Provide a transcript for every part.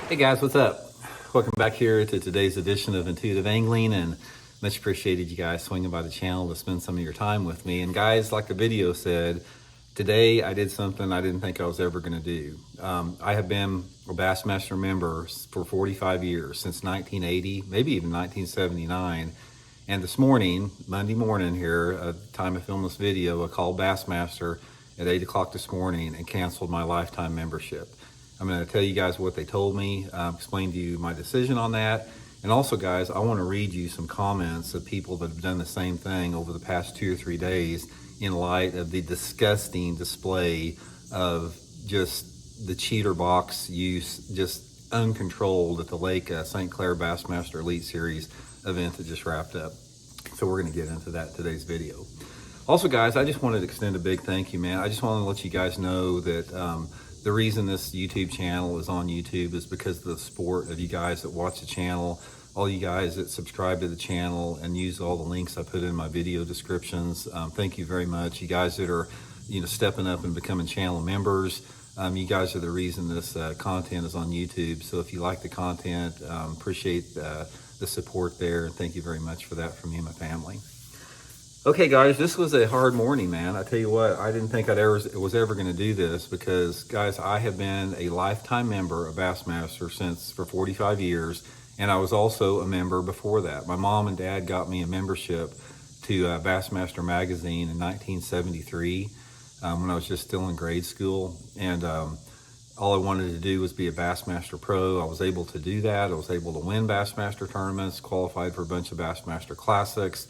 Hey guys, what's up? Welcome back here to today's edition of Intuitive Angling, and much appreciated you guys swinging by the channel to spend some of your time with me. And guys, like the video said, today I did something I didn't think I was ever going to do. I have been a Bassmaster member for 45 years, since 1980, maybe even 1979. And this morning, Monday morning here, at the time I filmed this video, I called Bassmaster at 8 o'clock this morning and canceled my lifetime membership. I'm going to tell you guys what they told me, explain to you my decision on that. And also, guys, I want to read you some comments of people that have done the same thing over the past 2 or 3 days in light of the disgusting display of just the cheater box use, just uncontrolled at the Lake St. Clair Bassmaster Elite Series event that just wrapped up. So we're going to get into that in today's video. Also, guys, I just wanted to extend a big thank you, man. I just want to let you guys know that the reason this YouTube channel is on YouTube is because of the support of you guys that watch the channel, all you guys that subscribe to the channel and use all the links I put in my video descriptions. Thank you very much. You guys that are, stepping up and becoming channel members, you guys are the reason this content is on YouTube. So if you like the content, appreciate the support there, and thank you very much for that from me and my family. Okay, guys, this was a hard morning, man. I tell you what, I didn't think was ever going to do this because, guys, I have been a lifetime member of Bassmaster for 45 years, and I was also a member before that. My mom and dad got me a membership to Bassmaster magazine in 1973 when I was just still in grade school, and all I wanted to do was be a Bassmaster Pro. I was able to do that. I was able to win Bassmaster tournaments, qualified for a bunch of Bassmaster Classics,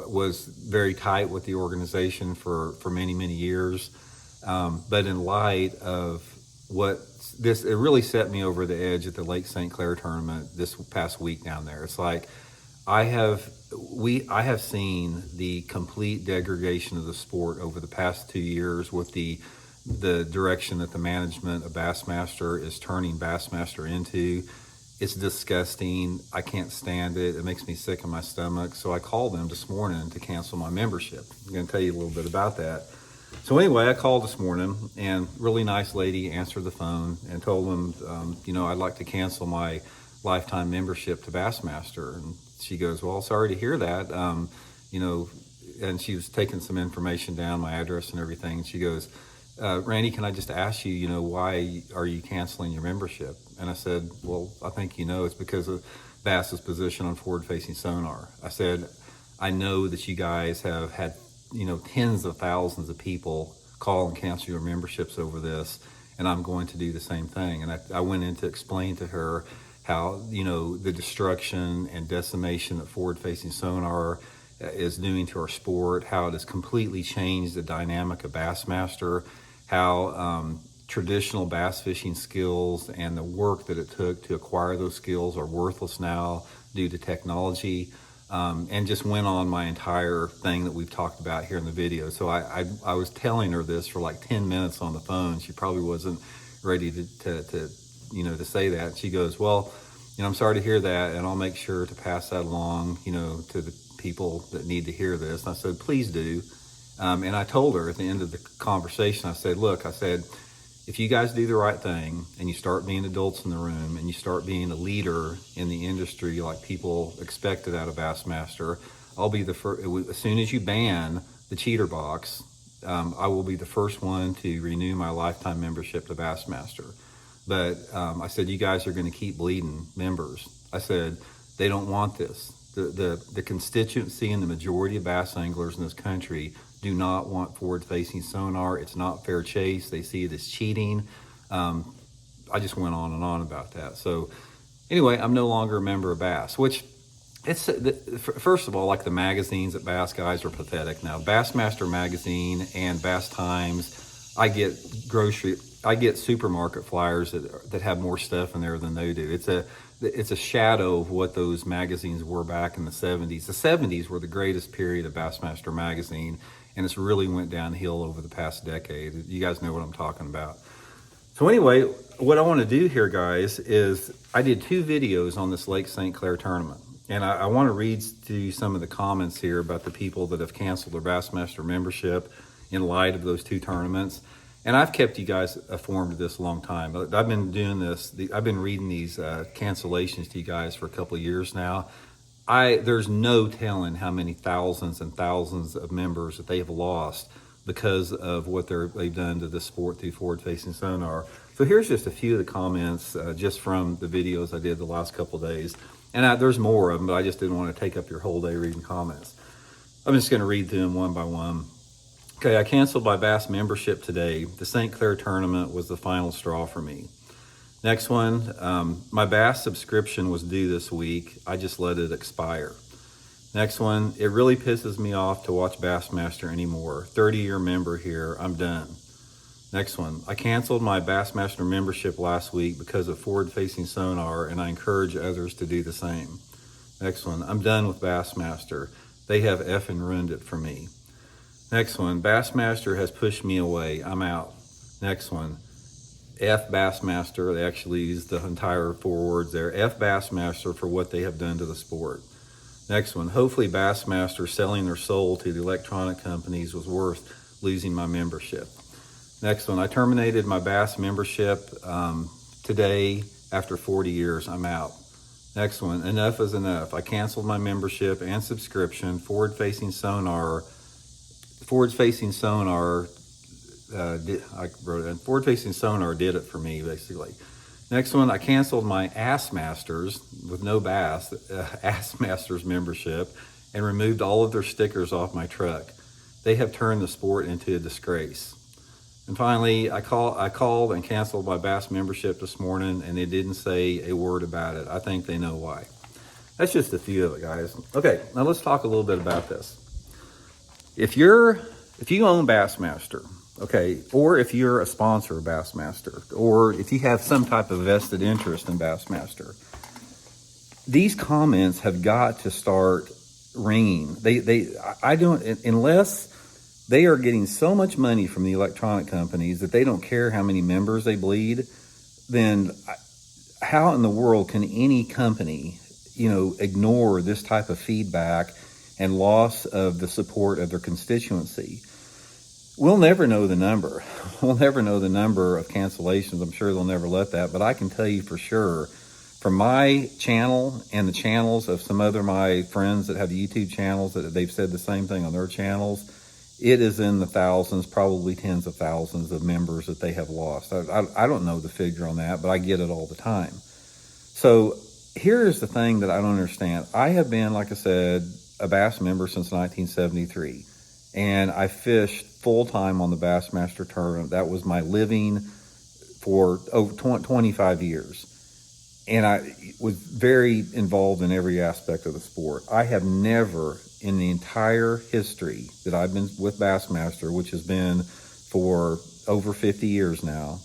was very tight with the organization for many, many years. But in light of it really set me over the edge at the Lake St. Clair tournament this past week down there. It's like I have seen the complete degradation of the sport over the past 2 years with the direction that the management of Bassmaster is turning Bassmaster into. It's disgusting. I can't stand it. It makes me sick in my stomach. So I called them this morning to cancel my membership. I'm going to tell you a little bit about that. So anyway, I called this morning, and really nice lady answered the phone and told them, I'd like to cancel my lifetime membership to Bassmaster. And she goes, well, sorry to hear that. And she was taking some information down, my address and everything. And she goes, Randy, can I just ask you, why are you canceling your membership? And I said, well, I think it's because of Bass's position on forward-facing sonar. I said, I know that you guys have had, tens of thousands of people call and cancel your memberships over this, and I'm going to do the same thing. And I went in to explain to her how, the destruction and decimation that forward-facing sonar is doing to our sport, how it has completely changed the dynamic of Bassmaster, how traditional bass fishing skills and the work that it took to acquire those skills are worthless now due to technology, and just went on my entire thing that we've talked about here in the video. So I was telling her this for like 10 minutes on the phone. She probably wasn't ready to say that. She goes, well, I'm sorry to hear that, and I'll make sure to pass that along, to the people that need to hear this. And I said, please do. And I told her at the end of the conversation, I said, look, if you guys do the right thing and you start being adults in the room and you start being a leader in the industry like people expected out of Bassmaster, I'll be the first. As soon as you ban the cheater box, I will be the first one to renew my lifetime membership to Bassmaster. But I said, you guys are going to keep bleeding members. I said, they don't want this. The constituency and the majority of bass anglers in this country do not want forward-facing sonar. It's not fair chase. They see it as cheating. I just went on and on about that. So anyway, I'm no longer a member of Bass, which first of all, like the magazines at Bass guys are pathetic now. Bassmaster magazine and Bass Times, I get supermarket flyers that have more stuff in there than they do. It's a shadow of what those magazines were back in the 70s. The 70s were the greatest period of Bassmaster magazine, and it's really went downhill over the past decade. You guys know what I'm talking about. So anyway, what I want to do here, guys, is I did 2 videos on this Lake St. Clair tournament, and I want to read to you some of the comments here about the people that have canceled their Bassmaster membership in light of those 2 tournaments. And I've kept you guys informed of this a long time. I've been doing this. I've been reading these cancellations to you guys for a couple of years now. There's no telling how many thousands and thousands of members that they have lost because of what they've done to the sport through forward-facing sonar. So here's just a few of the comments just from the videos I did the last couple of days. And there's more of them, but I just didn't want to take up your whole day reading comments. I'm just going to read through them one by one. Okay, I canceled my Bass membership today. The St. Clair tournament was the final straw for me. Next one, my Bass subscription was due this week. I just let it expire. Next one, it really pisses me off to watch Bassmaster anymore. 30-year member here, I'm done. Next one, I canceled my Bassmaster membership last week because of forward-facing sonar, and I encourage others to do the same. Next one, I'm done with Bassmaster. They have effing ruined it for me. Next one, Bassmaster has pushed me away. I'm out. Next one, F Bassmaster. They actually use the entire 4 words there. F Bassmaster for what they have done to the sport. Next one, hopefully Bassmaster selling their soul to the electronic companies was worth losing my membership. Next one, I terminated my Bass membership today after 40 years. I'm out. Next one, enough is enough. I canceled my membership and subscription. Forward-facing sonar forward-facing sonar did it for me, basically. Next one, I canceled my Ass Masters with no bass, Ass Masters membership, and removed all of their stickers off my truck. They have turned the sport into a disgrace. And finally, I called and canceled my Bass membership this morning, and they didn't say a word about it. I think they know why. That's just a few of it, guys. Okay, now let's talk a little bit about this. If you own Bassmaster, okay, or if you're a sponsor of Bassmaster, or if you have some type of vested interest in Bassmaster, these comments have got to start ringing. I don't, unless they are getting so much money from the electronic companies that they don't care how many members they bleed, then how in the world can any company, ignore this type of feedback and loss of the support of their constituency? We'll never know the number. We'll never know the number of cancellations. I'm sure they'll never let that, but I can tell you for sure, from my channel and the channels of some other my friends that have YouTube channels that they've said the same thing on their channels, it is in the thousands, probably tens of thousands of members that they have lost. I don't know the figure on that, but I get it all the time. So here's the thing that I don't understand. I have been, like I said, a Bass member since 1973, and I fished full-time on the Bassmaster tournament. That was my living for over 25 years, and I was very involved in every aspect of the sport. I have never, in the entire history that I've been with Bassmaster, which has been for over 50 years now,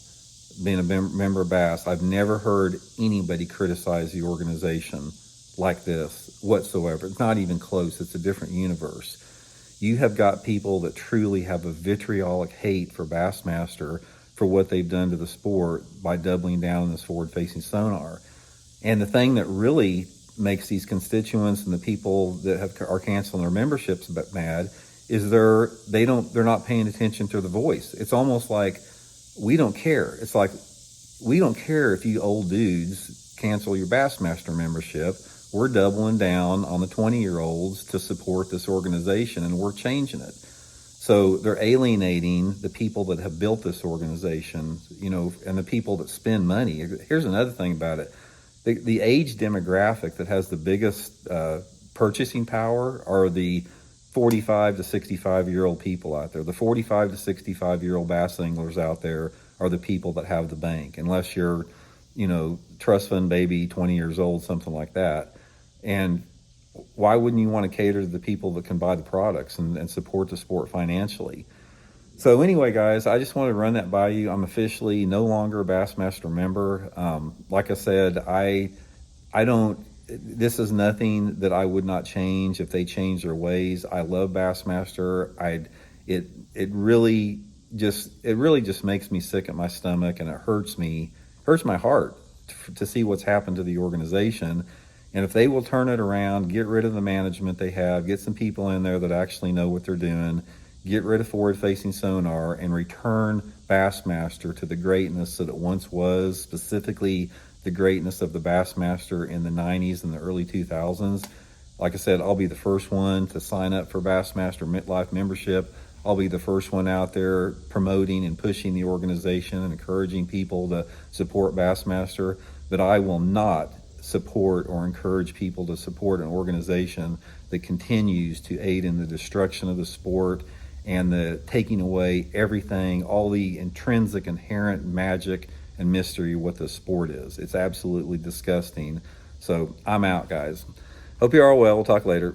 being a member of Bass, I've never heard anybody criticize the organization like this whatsoever. It's not even close. It's a different universe. You have got people that truly have a vitriolic hate for Bassmaster for what they've done to the sport by doubling down on this forward-facing sonar. And the thing that really makes these constituents and the people that are canceling their memberships mad is they're not paying attention to the voice. It's almost like we don't care. It's like we don't care if you old dudes cancel your Bassmaster membership. We're doubling down on the 20-year-olds to support this organization, and we're changing it. So they're alienating the people that have built this organization, and the people that spend money. Here's another thing about it. The age demographic that has the biggest purchasing power are the 45 to 65-year-old people out there. The 45 to 65-year-old bass anglers out there are the people that have the bank, unless you're, trust fund baby, 20 years old, something like that. And why wouldn't you want to cater to the people that can buy the products and support the sport financially? So anyway, guys, I just wanted to run that by you. I'm officially no longer a Bassmaster member. Like I said, this is nothing that I would not change if they change their ways. I love Bassmaster. It really just makes me sick at my stomach, and it hurts my heart to see what's happened to the organization. And if they will turn it around, get rid of the management they have, get some people in there that actually know what they're doing, get rid of forward-facing sonar, and return Bassmaster to the greatness that it once was, specifically the greatness of the Bassmaster in the 90s and the early 2000s. Like I said, I'll be the first one to sign up for Bassmaster Life membership. I'll be the first one out there promoting and pushing the organization and encouraging people to support Bassmaster, but I will not support or encourage people to support an organization that continues to aid in the destruction of the sport and the taking away everything, all the intrinsic, inherent magic and mystery what the sport is. It's absolutely disgusting. So I'm out, guys. Hope you're all well. We'll talk later.